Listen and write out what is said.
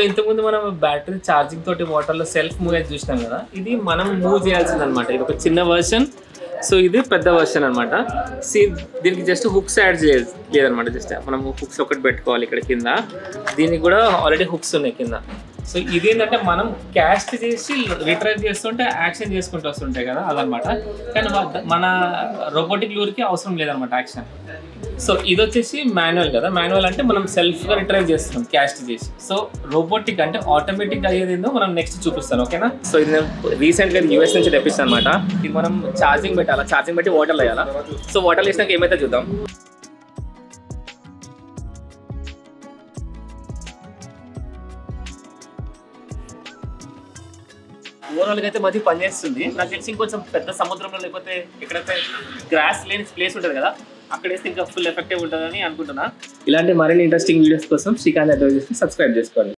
ఇంతకుముందు మనం battery charging తోటి వాటర్లో సెల్ఫ్ మూవ్ అయితే చూసినాం కదా, ఇది మనం మూవ్ చేయాల్సింది అనమాట. ఇది ఒక చిన్న వర్షన్, సో ఇది పెద్ద వర్షన్ అనమాట. దీనికి జస్ట్ హుక్స్ యాడ్ లేదనమాట, జస్ట్ మనం హుక్స్ ఒకటి పెట్టుకోవాలి ఇక్కడ కింద. దీనికి కూడా ఆల్రెడీ హుక్స్ ఉన్నాయి కింద. సో ఇదేంటంటే మనం క్యాస్ట్ చేసి రిట్రైవ్ చేస్తుంటే యాక్షన్ చేసుకుంటూ వస్తుంటాయి కదా, అదనమాట. కానీ మన రోబోటిక్ లూర్కి అవసరం లేదనమాట యాక్షన్. సో ఇది వచ్చేసి మాన్యువల్ కదా, మాన్యువల్ అంటే మనం సెల్ఫ్గా రిట్రైవ్ చేస్తున్నాం క్యాస్ట్ చేసి. సో రోబోటిక్ అంటే ఆటోమేటిక్ అయ్యేది ఏందో మనం నెక్స్ట్ చూపిస్తాను, ఓకేనా. సో ఇది నేను రీసెంట్గా యూఎస్ నుంచి తెప్పిస్తాను అనమాట. ఇది మనం ఛార్జింగ్ పెట్టాలా, ఛార్జింగ్ పెట్టి వాటర్లో వేయాలా. సో వాటర్లో వేసినాక ఏమైతే చూద్దాం. ఓవరాల్గా అయితే మధ్య పనిచేస్తుంది. నాకు తెలిసి ఇంకొంచెం పెద్ద సముద్రంలో లేకపోతే ఎక్కడైతే గ్రాస్ లేని ప్లేస్ ఉంటుంది కదా, అక్కడ వేస్తే ఇంకా ఫుల్ ఎఫెక్టివ్ ఉంటుందని అనుకుంటున్నా. ఇలాంటి మరిన్ని ఇంట్రెస్టింగ్ వీడియోస్ కోసం శ్రీకాంత్ అడ్వైజర్స్ని సబ్స్క్రైబ్ చేసుకోండి.